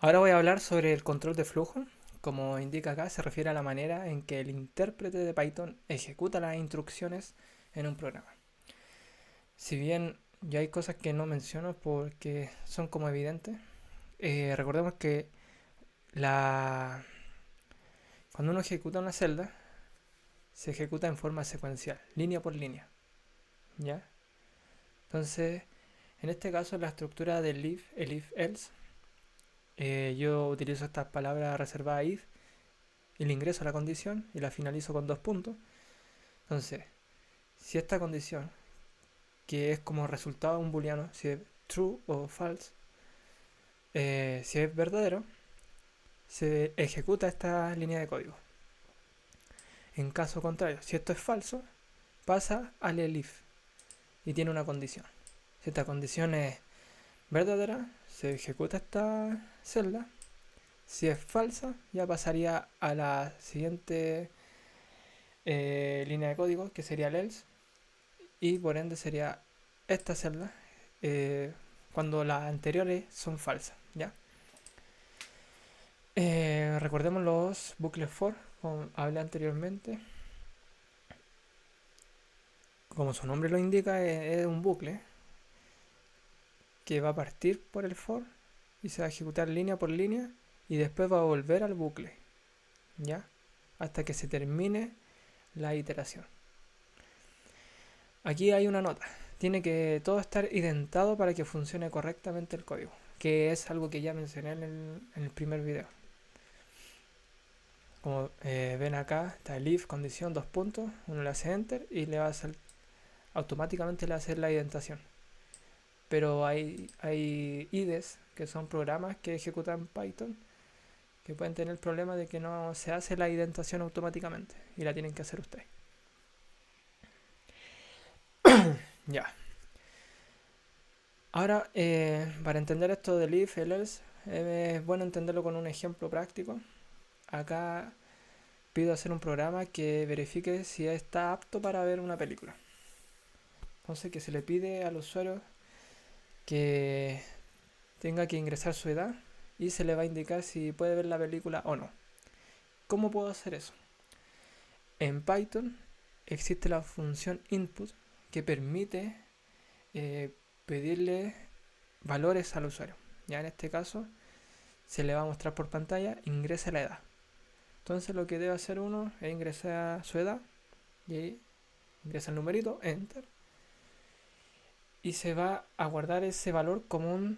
Ahora voy a hablar sobre el control de flujo. Como indica acá, se refiere a la manera en que el intérprete de Python ejecuta las instrucciones en un programa. Si bien ya hay cosas que no menciono porque son como evidentes, recordemos que la... cuando uno ejecuta una celda, se ejecuta en forma secuencial, línea por línea, ¿ya? Entonces, en este caso, la estructura del if, el if-else, yo utilizo estas palabras reservadas if y le ingreso a la condición y la finalizo con dos puntos. Entonces, si esta condición, que es como resultado de un booleano, si es true o false, si es verdadero, se ejecuta esta línea de código. En caso contrario, si esto es falso, pasa al elif y tiene una condición. Si esta condición es verdadera, se ejecuta esta celda. Si es falsa, ya pasaría a la siguiente línea de código, que sería el else, y por ende sería esta celda cuando las anteriores son falsas, ¿ya? Recordemos los bucles for, como hablé anteriormente. Como su nombre lo indica, es un bucle que va a partir por el for y se va a ejecutar línea por línea y después va a volver al bucle, ¿ya? Hasta que se termine la iteración. Aquí hay una nota. Tiene que todo estar identado para que funcione correctamente el código, que es algo que ya mencioné en el primer video. Como ven acá, está el if, condición, dos puntos, uno le hace enter y le va a hacer, automáticamente le va a hacer la indentación. Pero hay IDEs, que son programas que ejecutan Python, que pueden tener el problema de que no se hace la indentación automáticamente y la tienen que hacer ustedes. Ya. Ahora, para entender esto del if, el else, es bueno entenderlo con un ejemplo práctico. Acá pido hacer un programa que verifique si está apto para ver una película. Entonces, que se le pide al usuario que tenga que ingresar su edad y se le va a indicar si puede ver la película o no. ¿Cómo puedo hacer eso? En Python existe la función input que permite eh, pedirle valores al usuario. Ya en este caso se le va a mostrar por pantalla, ingrese la edad. Entonces lo que debe hacer uno es ingresar su edad y ahí ingresa el numerito, enter, y se va a guardar ese valor como un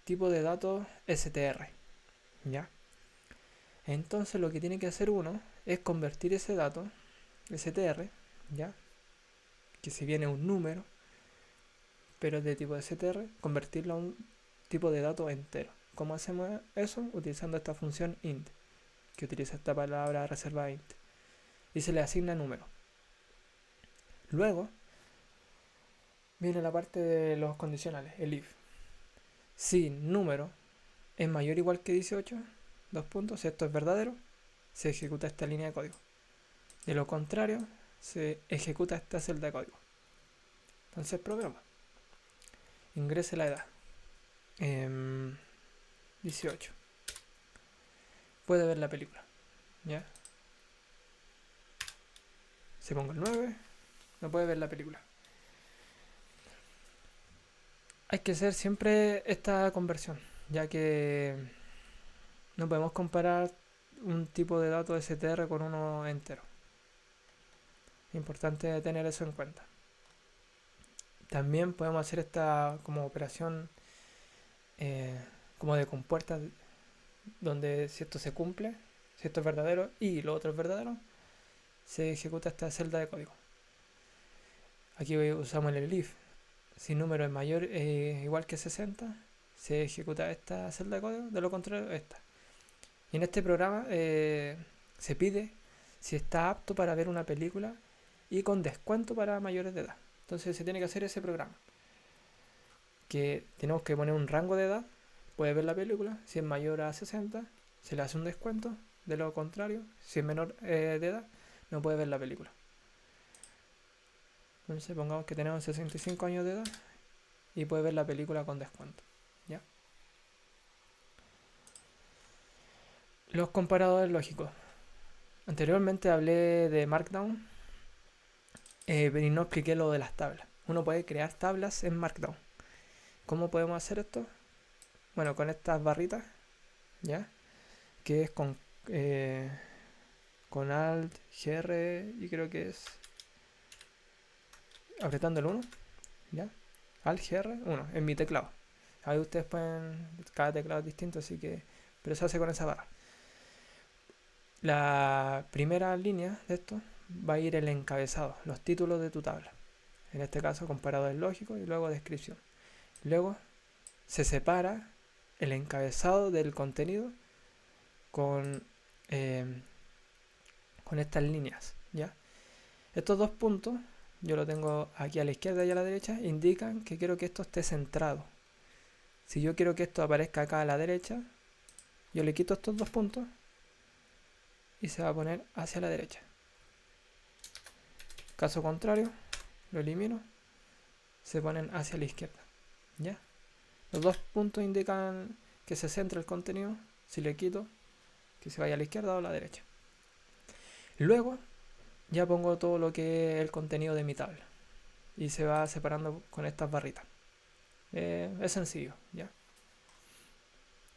tipo de datos str. ¿Ya? Entonces lo que tiene que hacer uno es convertir ese dato str, ¿ya? Que si viene un número, pero es de tipo str, convertirlo a un tipo de dato entero. ¿Cómo hacemos eso? Utilizando esta función int, que utiliza esta palabra reservada int, y se le asigna número. Luego viene la parte de los condicionales, el if. Si número es mayor o igual que 18, dos puntos, si esto es verdadero, se ejecuta esta línea de código. De lo contrario, se ejecuta esta celda de código. Entonces probemos. Ingrese la edad. 18. Puede ver la película. ¿Ya? Se ponga el 9. No puede ver la película. Hay que hacer siempre esta conversión, ya que no podemos comparar un tipo de dato str con uno entero. Importante tener eso en cuenta. También podemos hacer esta como operación eh, como de compuertas, donde si esto se cumple, si esto es verdadero y lo otro es verdadero, se ejecuta esta celda de código. Aquí usamos el if. Si número es mayor igual que 60, se ejecuta esta celda de código, de lo contrario esta. Y en este programa se pide si está apto para ver una película y con descuento para mayores de edad. Entonces se tiene que hacer ese programa. Que tenemos que poner un rango de edad, puede ver la película, si es mayor a 60, se le hace un descuento, de lo contrario, si es menor de edad, no puede ver la película. Entonces pongamos que tenemos 65 años de edad y puede ver la película con descuento. ¿Ya? Los comparadores lógicos. Anteriormente hablé de Markdown, pero no expliqué lo de las tablas. Uno puede crear tablas en Markdown. ¿Cómo podemos hacer esto? Bueno, con estas barritas, ¿ya? Que es con Alt, GR y creo que es apretando el 1, ¿ya? Alt, GR, 1 en mi teclado. Ahí ustedes pueden, cada teclado es distinto, así que, pero se hace con esa barra. La primera línea de esto va a ir el encabezado, los títulos de tu tabla. En este caso, comparadores lógicos y luego descripción. Luego se separa el encabezado del contenido con, eh, con estas líneas, ¿ya? Estos dos puntos, yo lo tengo aquí a la izquierda y a la derecha, indican que quiero que esto esté centrado. Si yo quiero que esto aparezca acá a la derecha, yo le quito estos dos puntos y se va a poner hacia la derecha. Caso contrario, lo elimino, se ponen hacia la izquierda, ¿ya? Los dos puntos indican que se centra el contenido. Si le quito, que se vaya a la izquierda o a la derecha. Luego ya pongo todo lo que es el contenido de mi tabla y se va separando con estas barritas. Es sencillo, ¿ya?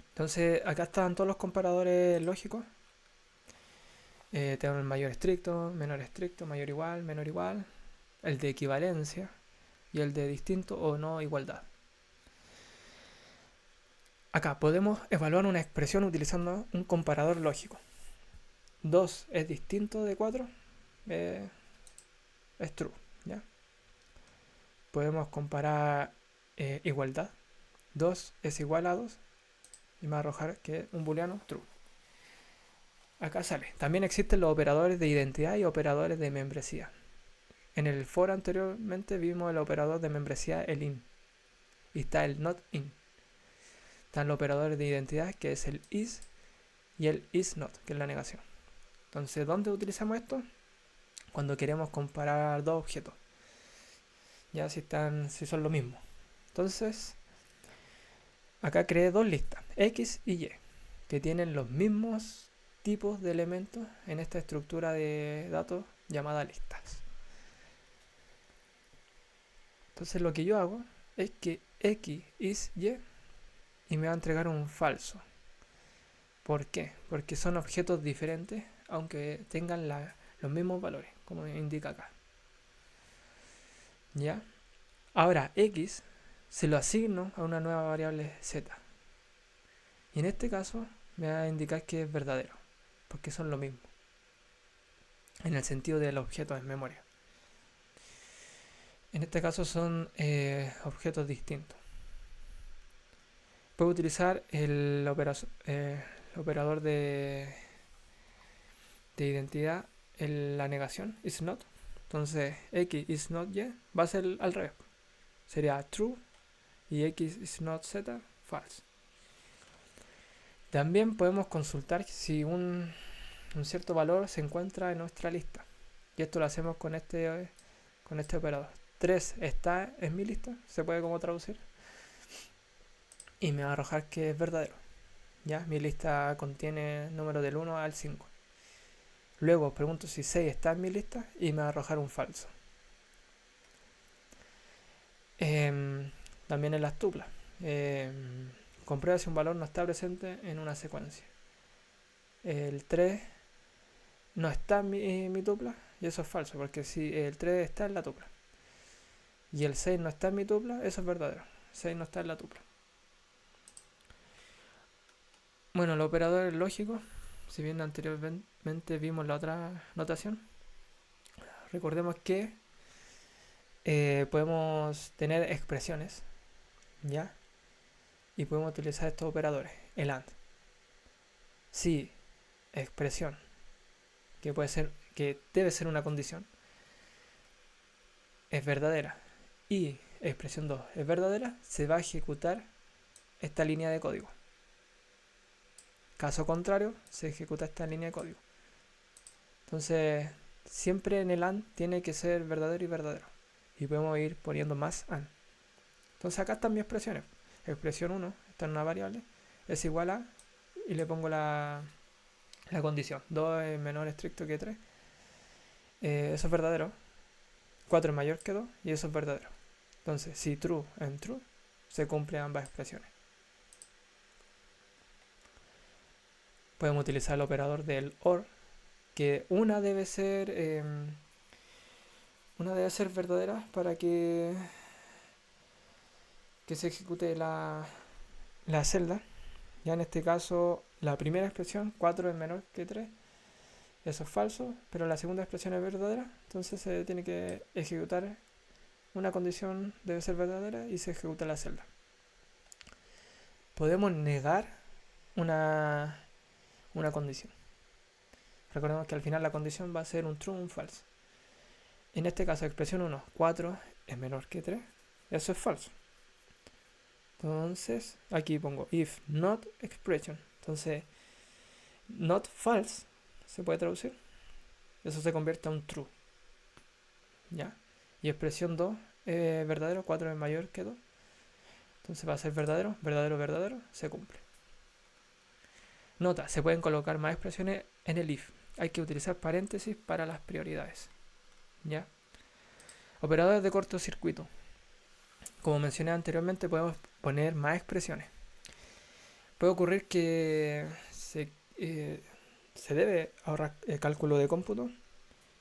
Entonces acá están todos los comparadores lógicos. Tengo el mayor estricto, mayor igual, menor igual, el de equivalencia y el de distinto o no igualdad. Acá podemos evaluar una expresión utilizando un comparador lógico. 2 es distinto de 4, es true, ¿ya? Podemos comparar igualdad. 2 es igual a 2 y me va a arrojar que es un booleano true. Acá sale. También existen los operadores de identidad y operadores de membresía. En el foro anteriormente vimos el operador de membresía, el in. Y está el not in. Están los operadores de identidad, que es el is, y el is not, que es la negación. Entonces, ¿dónde utilizamos esto? Cuando queremos comparar dos objetos. Ya si son lo mismo. Entonces, acá creé dos listas, X y Y, que tienen los mismos tipos de elementos en esta estructura de datos llamada listas. Entonces lo que yo hago es que X is y me va a entregar un falso. ¿Por qué? Porque son objetos diferentes, aunque tengan los mismos valores, como indica acá. ¿Ya? Ahora X se lo asigno a una nueva variable Z. Y en este caso me va a indicar que es verdadero, porque son lo mismo, en el sentido del objeto en memoria. En este caso son objetos distintos. Puedo utilizar el operador de identidad en la negación, is not. Entonces X is not Y va a ser al revés. Sería true y X is not Z, false. También podemos consultar si un cierto valor se encuentra en nuestra lista. Y esto lo hacemos con este operador. 3 está en mi lista, se puede como traducir. Y me va a arrojar que es verdadero. ¿Ya? Mi lista contiene números del 1 al 5. Luego pregunto si 6 está en mi lista y me va a arrojar un falso. También en las tuplas. Comprueba si un valor no está presente en una secuencia. El 3 no está en mi tupla y eso es falso, porque si el 3 está en la tupla y el 6 no está en mi tupla, eso es verdadero. 6 no está en la tupla. Bueno, los operadores lógicos, si bien anteriormente vimos la otra notación, recordemos que podemos tener expresiones, ¿ya? Y podemos utilizar estos operadores, el AND. Si expresión, que debe ser una condición, es verdadera y expresión 2 es verdadera, se va a ejecutar esta línea de código. Caso contrario, se ejecuta esta línea de código. Entonces, siempre en el AND tiene que ser verdadero y verdadero. Y podemos ir poniendo más AND. Entonces acá están mis expresiones. Expresión 1, está en una variable, es igual a, y le pongo la la condición. 2 es menor estricto que 3. Eso es verdadero. 4 es mayor que 2 y eso es verdadero. Entonces, si true en true, se cumplen ambas expresiones. Podemos utilizar el operador del OR, que una debe ser verdadera para que se ejecute la celda. Ya en este caso, la primera expresión, 4 es menor que 3, eso es falso, pero la segunda expresión es verdadera, entonces se tiene que ejecutar una condición, debe ser verdadera y se ejecuta la celda. Podemos negar una condición. Recordemos que al final la condición va a ser un true o un false. En este caso, expresión 1, 4 es menor que 3, eso es falso. Entonces, aquí pongo if not expression. Entonces, not false se puede traducir. Eso se convierte a un true. ¿Ya? Y expresión 2 es verdadero, 4 es mayor que 2. Entonces va a ser verdadero, verdadero, verdadero, se cumple. Nota, se pueden colocar más expresiones en el if. Hay que utilizar paréntesis para las prioridades. ¿Ya? Operadores de cortocircuito. Como mencioné anteriormente, podemos poner más expresiones. Puede ocurrir que se debe ahorrar el cálculo de cómputo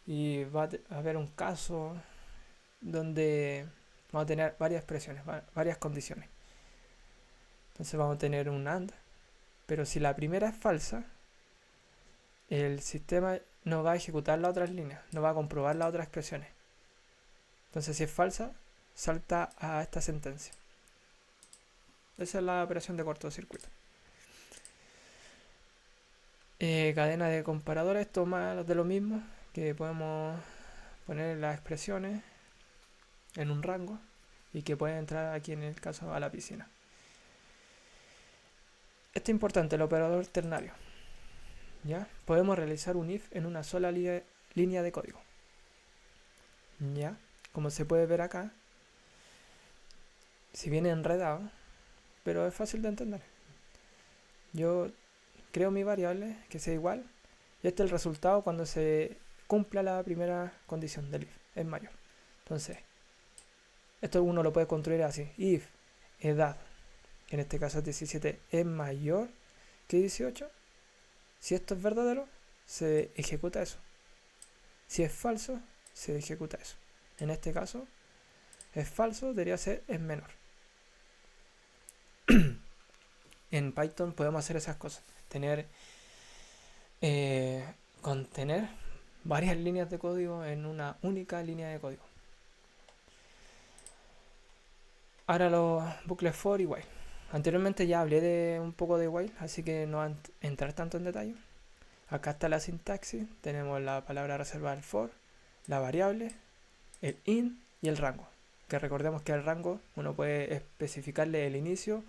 y va a haber un caso donde vamos a tener varias expresiones, varias condiciones. Entonces vamos a tener un AND, pero si la primera es falsa, el sistema no va a ejecutar las otras líneas, no va a comprobar las otras expresiones. Entonces si es falsa, salta a esta sentencia. Esa es la operación de cortocircuito. Cadena de comparadores, toma de lo mismo, que podemos poner las expresiones en un rango y que pueden entrar aquí en el caso a la piscina. Esto es importante, el operador ternario. ¿Ya? Podemos realizar un if en una sola línea de código. ¿Ya? Como se puede ver acá, si viene enredado, pero es fácil de entender. Yo creo mi variable que sea igual y este es el resultado cuando se cumpla la primera condición del if, es mayor. Entonces, esto uno lo puede construir así: if edad, que en este caso es 17, es mayor que 18. Si esto es verdadero, se ejecuta eso. Si es falso, se ejecuta eso. En este caso, es falso, debería ser es menor. En Python podemos hacer esas cosas. Contener varias líneas de código en una única línea de código. Ahora los bucles for y while. Anteriormente ya hablé de un poco de while, así que no voy a entrar tanto en detalle. Acá está la sintaxis. Tenemos la palabra reservada, el for, la variable, el in y el rango. Que recordemos que el rango uno puede especificarle el inicio,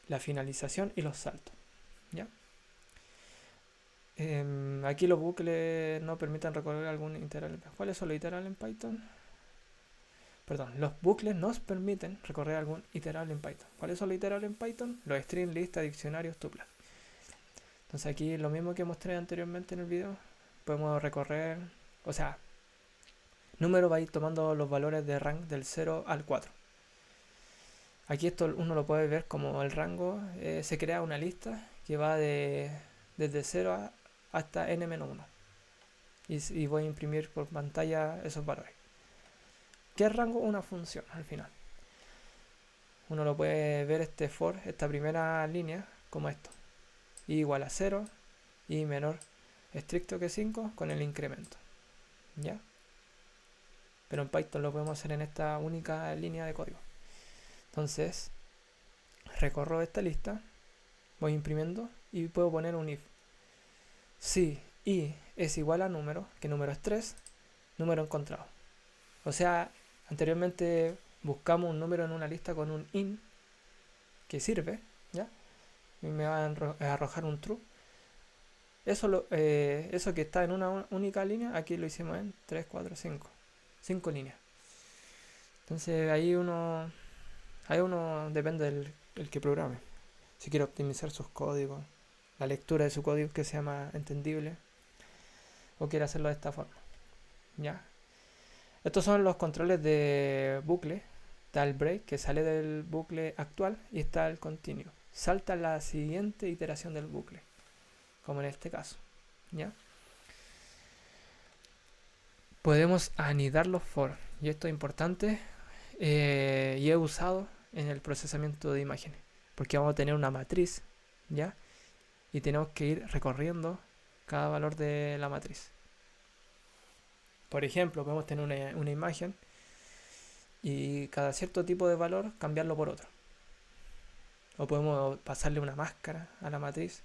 la finalización y los saltos. ¿Ya? Aquí los bucles no permiten recorrer algún iteral. ¿Cuáles son los iterables en Python? Perdón, los bucles nos permiten recorrer algún iterable en Python. ¿Cuáles son los iterables en Python? Los string, lista, diccionarios, tuplas. Entonces aquí lo mismo que mostré anteriormente en el video. Podemos recorrer, o sea, número va a ir tomando los valores de rank del 0 al 4. Aquí esto uno lo puede ver como el rango. Se crea una lista que va desde 0 hasta n-1. Y voy a imprimir por pantalla esos valores. ¿Qué es rango? Una función al final. Uno lo puede ver este for, esta primera línea, como esto. Y igual a 0 y menor estricto que 5 con el incremento. ¿Ya? Pero en Python lo podemos hacer en esta única línea de código. Entonces, recorro esta lista, voy imprimiendo y puedo poner un if. Si i es igual a número, que número es 3, número encontrado. O sea, anteriormente buscamos un número en una lista con un in que sirve, ¿ya? Y me va a arrojar un true. Eso que está en una única línea, aquí lo hicimos en 3, 4, 5. 5 líneas. Entonces ahí uno depende del que programe. Si quiere optimizar sus códigos. la lectura de su código que sea más entendible, o quiere hacerlo de esta forma. ¿Ya? Estos son los controles de bucle. Está el break que sale del bucle actual y está el continuo. Salta a la siguiente iteración del bucle, como en este caso. ¿Ya? Podemos anidar los for, y esto es importante, y he usado en el procesamiento de imágenes, porque vamos a tener una matriz, ¿ya? Y tenemos que ir recorriendo cada valor de la matriz. Por ejemplo, podemos tener una imagen y cada cierto tipo de valor cambiarlo por otro. O podemos pasarle una máscara a la matriz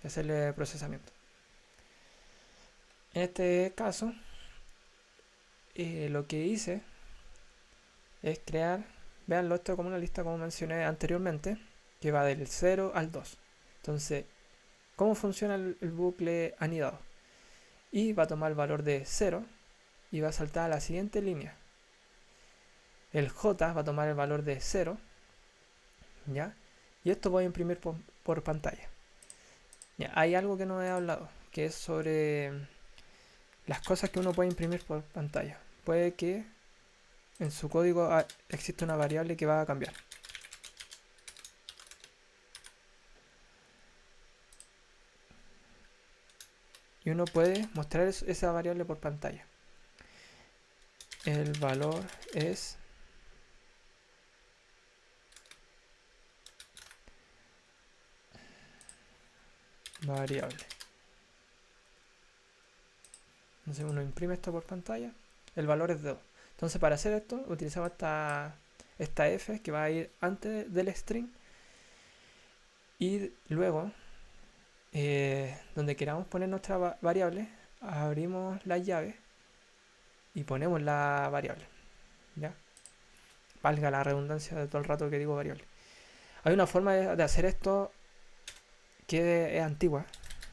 y hacerle procesamiento. En este caso, lo que hice es crear, veanlo esto como una lista como mencioné anteriormente, que va del 0 al 2. Entonces, ¿cómo funciona el bucle anidado? Y va a tomar el valor de 0 y va a saltar a la siguiente línea. El J va a tomar el valor de 0, ¿ya? Y esto voy a imprimir por pantalla. Ya, hay algo que no he hablado, que es sobre las cosas que uno puede imprimir por pantalla. Puede que en su código existe una variable que va a cambiar. Y uno puede mostrar esa variable por pantalla. El valor es variable. Entonces uno imprime esto por pantalla. El valor es de 2. Entonces para hacer esto utilizamos esta f que va a ir antes del string. Y luego, donde queramos poner nuestra variable, abrimos la llave y ponemos la variable. ¿Ya? Valga la redundancia de todo el rato que digo variable. Hay una forma de hacer esto que es antigua,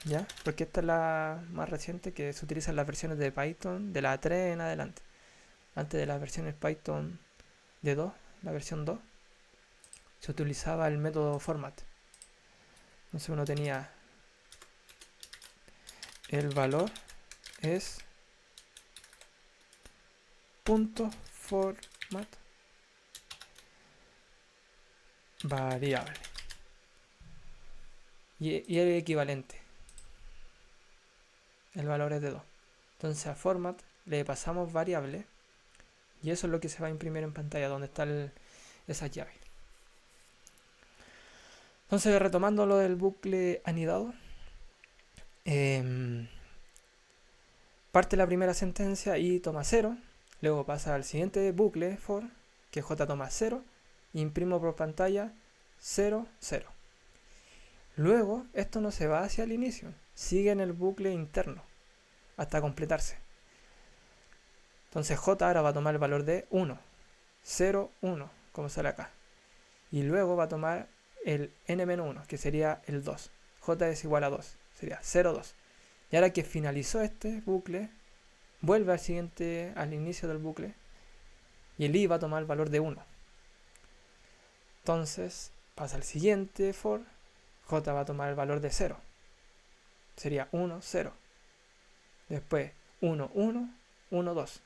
¿ya? Porque esta es la más reciente, que se utiliza en las versiones de Python de la 3 en adelante. Antes de las versiones Python de 2, la versión 2, se utilizaba el método format. Entonces uno tenía el valor es punto format variable. Y el equivalente. El valor es de 2. Entonces a format le pasamos variable y eso es lo que se va a imprimir en pantalla donde están esas llaves. Entonces, retomando lo del bucle anidado, parte la primera sentencia y toma 0, luego pasa al siguiente bucle for, que j toma 0, e imprimo por pantalla 0, 0. Luego, esto no se va hacia el inicio, sigue en el bucle interno hasta completarse. Entonces j ahora va a tomar el valor de 1, 0, 1, como sale acá. Y luego va a tomar el n-1, que sería el 2. J es igual a 2, sería 0, 2. Y ahora que finalizó este bucle, vuelve al inicio del bucle, y el i va a tomar el valor de 1. Entonces pasa al siguiente for, j va a tomar el valor de 0. Sería 1, 0. Después 1, 1, 1, 2.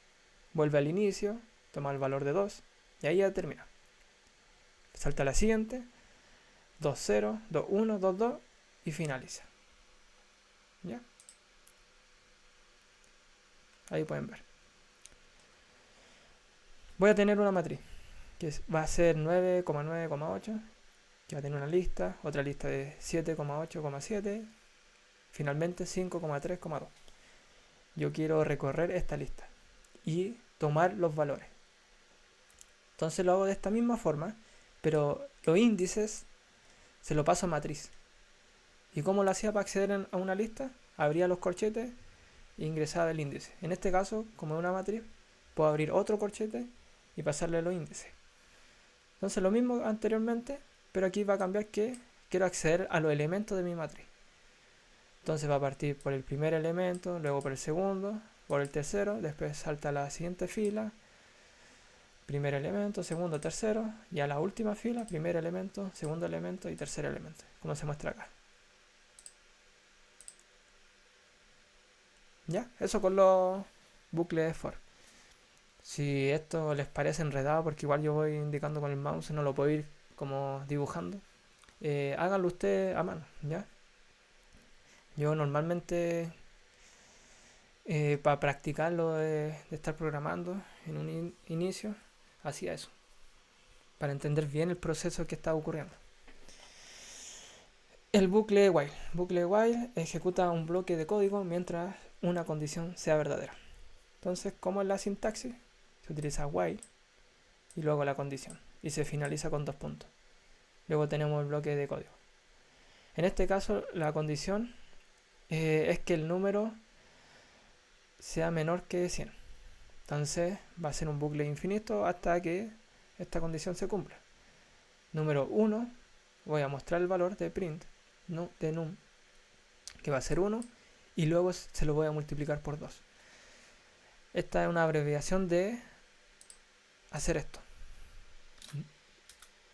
Vuelve al inicio, toma el valor de 2, y ahí ya termina. Salta a la siguiente, 2, 0, 2, 1, 2, 2, y finaliza. ¿Ya? Ahí pueden ver. Voy a tener una matriz que va a ser 9,9,8, que va a tener una lista, otra lista de 7,8,7, finalmente 5,3,2. Yo quiero recorrer esta lista y tomar los valores. Entonces lo hago de esta misma forma, pero los índices se lo paso a matriz. ¿Y cómo lo hacía para acceder a una lista? Abría los corchetes e ingresaba el índice. En este caso, como es una matriz, puedo abrir otro corchete y pasarle los índices. Entonces lo mismo anteriormente, pero aquí va a cambiar que quiero acceder a los elementos de mi matriz. Entonces va a partir por el primer elemento, luego por el segundo, por el tercero, después salta a la siguiente fila, primer elemento, segundo, tercero, y a la última fila, primer elemento, segundo elemento y tercer elemento, como se muestra acá. ¿Ya? Eso con los bucles for. Si esto les parece enredado, porque igual yo voy indicando con el mouse, no lo puedo ir como dibujando, háganlo usted a mano, ¿ya? Yo normalmente, para practicarlo de estar programando en un inicio, hacía eso, para entender bien el proceso que estaba ocurriendo. El bucle while. Bucle while ejecuta un bloque de código mientras una condición sea verdadera. Entonces, ¿cómo es la sintaxis? Se utiliza while y luego la condición. Y se finaliza con 2 puntos. Luego tenemos el bloque de código. En este caso, la condición es que el número sea menor que 100. Entonces, va a ser un bucle infinito hasta que esta condición se cumpla. Número 1, voy a mostrar el valor de print de num, que va a ser 1, y luego se lo voy a multiplicar por 2. Esta es una abreviación de hacer esto.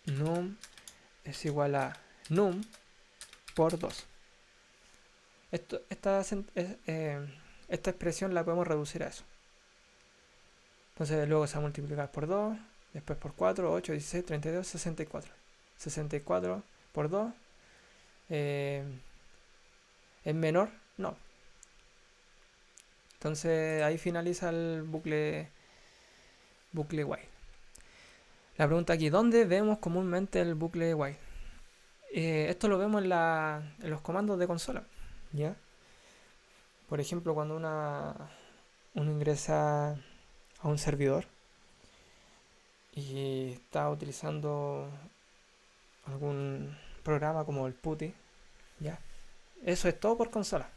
Num es igual a num por 2. Esta expresión la podemos reducir a eso. Entonces luego se va a multiplicar por 2, después por 4, 8, 16, 32, 64. 64 por 2 ¿es menor? No. Entonces ahí finaliza el bucle while. La pregunta aquí, ¿dónde vemos comúnmente el bucle while? Esto lo vemos en los comandos de consola, ¿ya? Por ejemplo, cuando uno ingresa a un servidor y está utilizando algún programa como el PuTTY, ¿ya? Eso es todo por consola.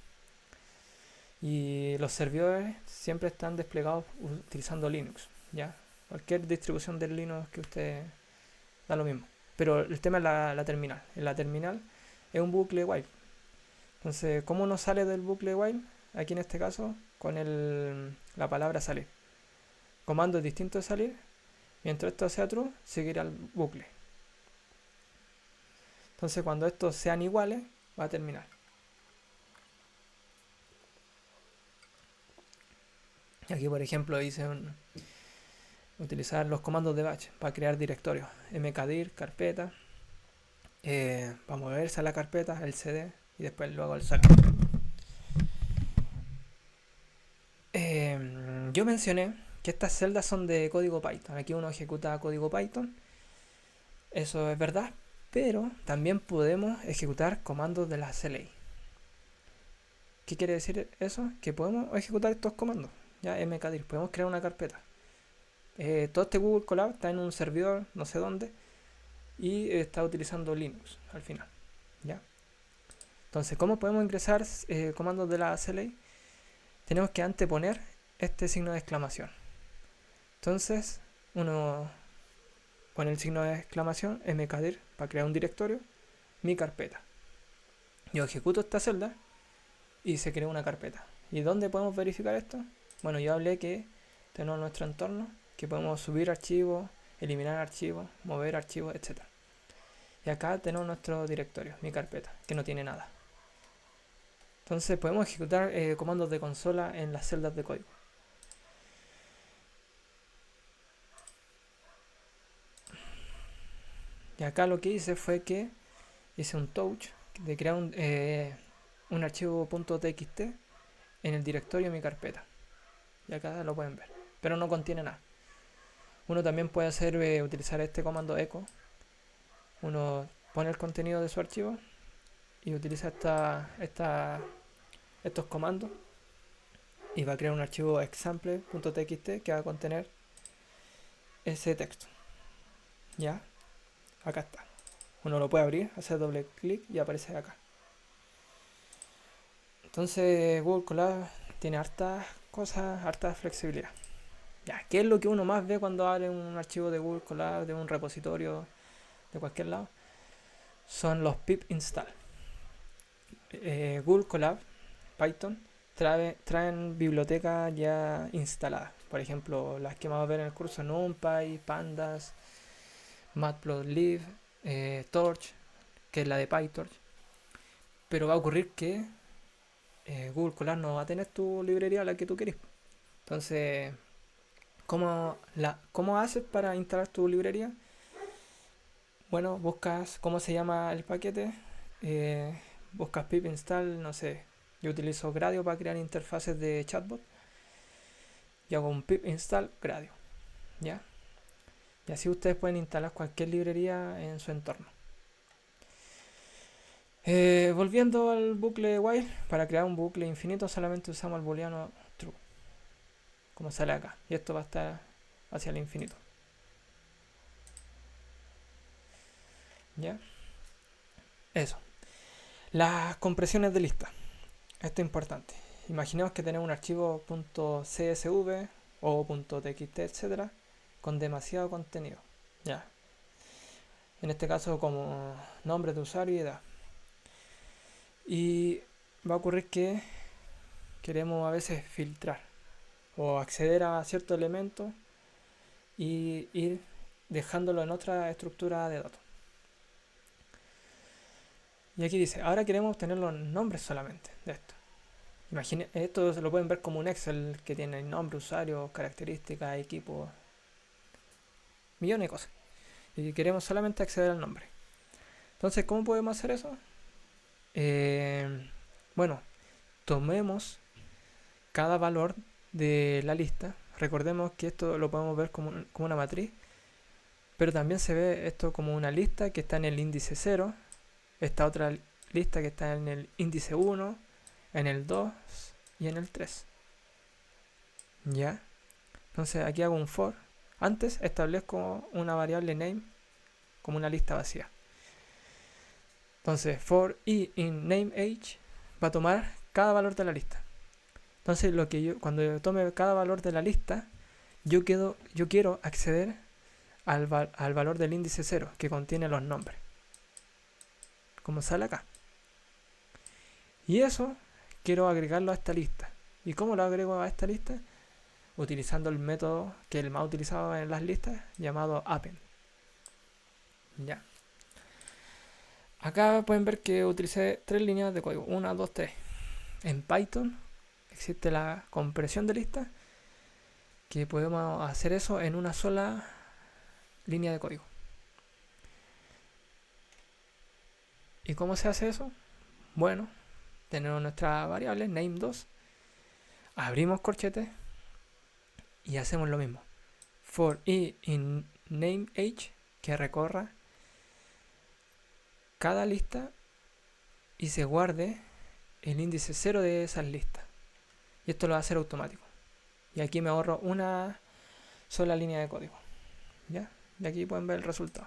Y los servidores siempre están desplegados utilizando Linux, ¿ya? Cualquier distribución de Linux que usted da lo mismo. Pero el tema es la terminal. En la terminal es un bucle while. Entonces, ¿cómo uno sale del bucle while? Aquí en este caso, con la palabra salir. Comando es distinto de salir. Mientras esto sea true, seguirá el bucle. Entonces, cuando estos sean iguales, va a terminar. Aquí, por ejemplo, hice utilizar los comandos de batch para crear directorios. mkdir, carpeta, para moverse a la carpeta, el cd y después luego el salir. Yo mencioné que estas celdas son de código Python. Aquí uno ejecuta código Python. Eso es verdad. Pero también podemos ejecutar comandos de la CLI. ¿Qué quiere decir eso? Que podemos ejecutar estos comandos. Ya mkdir, podemos crear una carpeta. Todo este Google Colab está en un servidor, no sé dónde, y está utilizando Linux al final. ¿Ya? Entonces, ¿cómo podemos ingresar comandos de la CLI? Tenemos que anteponer este signo de exclamación. Entonces, uno pone el signo de exclamación, mkdir, para crear un directorio, mi carpeta. Yo ejecuto esta celda y se crea una carpeta. ¿Y dónde podemos verificar esto? Bueno, yo hablé que tenemos nuestro entorno, que podemos subir archivos, eliminar archivos, mover archivos, etc. Y acá tenemos nuestro directorio, mi carpeta, que no tiene nada. Entonces podemos ejecutar comandos de consola en las celdas de código. Y acá lo que hice fue que hice un touch de crear un archivo .txt en el directorio de mi carpeta. Y acá lo pueden ver. Pero no contiene nada. Uno también puede utilizar este comando echo. Uno pone el contenido de su archivo y utiliza estos comandos y va a crear un archivo example.txt que va a contener ese texto. ¿Ya? Acá está. Uno lo puede abrir, hacer doble clic y aparece acá. Entonces Google Colab tiene hartas cosas, harta flexibilidad. Ya, ¿qué es lo que uno más ve cuando abre un archivo de Google Colab, de un repositorio, de cualquier lado? Son los pip install. Google Colab, Python, traen bibliotecas ya instaladas. Por ejemplo, las que vamos a ver en el curso: NumPy, Pandas, Matplotlib, Torch, que es la de PyTorch. Pero va a ocurrir que Google Colab no va a tener tu librería la que tú querés. Entonces, ¿cómo haces para instalar tu librería? Bueno, buscas cómo se llama el paquete, buscas pip install, no sé, yo utilizo Gradio para crear interfaces de chatbot y hago un pip install Gradio, ¿ya? Y así ustedes pueden instalar cualquier librería en su entorno. Volviendo al bucle while, para crear un bucle infinito solamente usamos el booleano true, como sale acá, y esto va a estar hacia el infinito, ¿ya? Eso. Las compresiones de lista. Esto es importante. Imaginemos que tenemos un archivo .csv o .txt, etcétera, con demasiado contenido. Ya. En este caso como nombre de usuario y edad. Y va a ocurrir que queremos a veces filtrar o acceder a ciertos elementos y ir dejándolo en otra estructura de datos. Y aquí dice, ahora queremos tener los nombres solamente de esto. Imagine, esto se lo pueden ver como un Excel que tiene nombre, usuario, características, equipo, millones de cosas. Y queremos solamente acceder al nombre. Entonces, ¿cómo podemos hacer eso? Bueno, tomemos cada valor de la lista. Recordemos que esto lo podemos ver como una matriz, pero también se ve esto como una lista que está en el índice 0, esta otra lista que está en el índice 1, en el 2 y en el 3. ¿Ya? Entonces aquí hago un for. Antes establezco una variable name como una lista vacía. Entonces for i in name age va a tomar cada valor de la lista. Entonces cuando yo tome cada valor de la lista, yo quiero acceder al valor del índice 0 que contiene los nombres, como sale acá. Y eso quiero agregarlo a esta lista. ¿Y cómo lo agrego a esta lista? Utilizando el método que es el más utilizado en las listas, llamado append. Ya. Acá pueden ver que utilicé 3 líneas de código. 1, 2, 3. En Python existe la compresión de listas, que podemos hacer eso en una sola línea de código. ¿Y cómo se hace eso? Bueno, tenemos nuestra variable name2, abrimos corchetes y hacemos lo mismo. For i in name age, que recorra cada lista y se guarde el índice 0 de esas listas. Y esto lo va a hacer automático. Y aquí me ahorro una sola línea de código. ¿Ya? Y aquí pueden ver el resultado.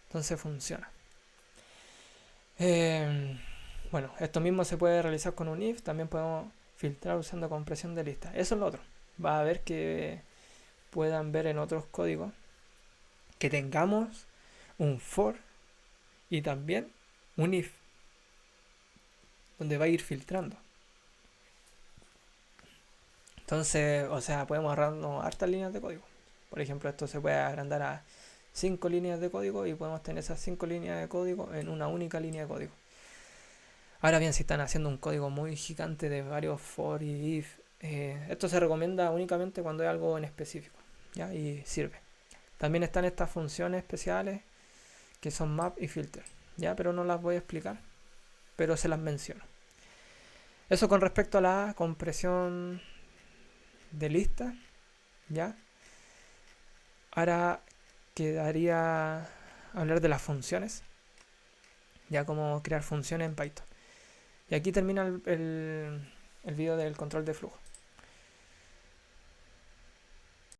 Entonces funciona. Bueno, esto mismo se puede realizar con un if. También podemos filtrar usando compresión de listas. Eso es lo otro. Va a ver que puedan ver en otros códigos que tengamos un for y también un if, donde va a ir filtrando. Entonces, o sea, podemos ahorrarnos hartas líneas de código. Por ejemplo, esto se puede agrandar a 5 líneas de código y podemos tener esas 5 líneas de código en una única línea de código. Ahora bien, si están haciendo un código muy gigante de varios for y if, esto se recomienda únicamente cuando hay algo en específico, ¿ya? Y sirve. También están estas funciones especiales que son map y filter, ¿ya? Pero no las voy a explicar, pero se las menciono. Eso con respecto a la compresión de lista, ¿ya? Ahora quedaría hablar de las funciones, ya como crear funciones en Python. Y aquí termina el video del control de flujo.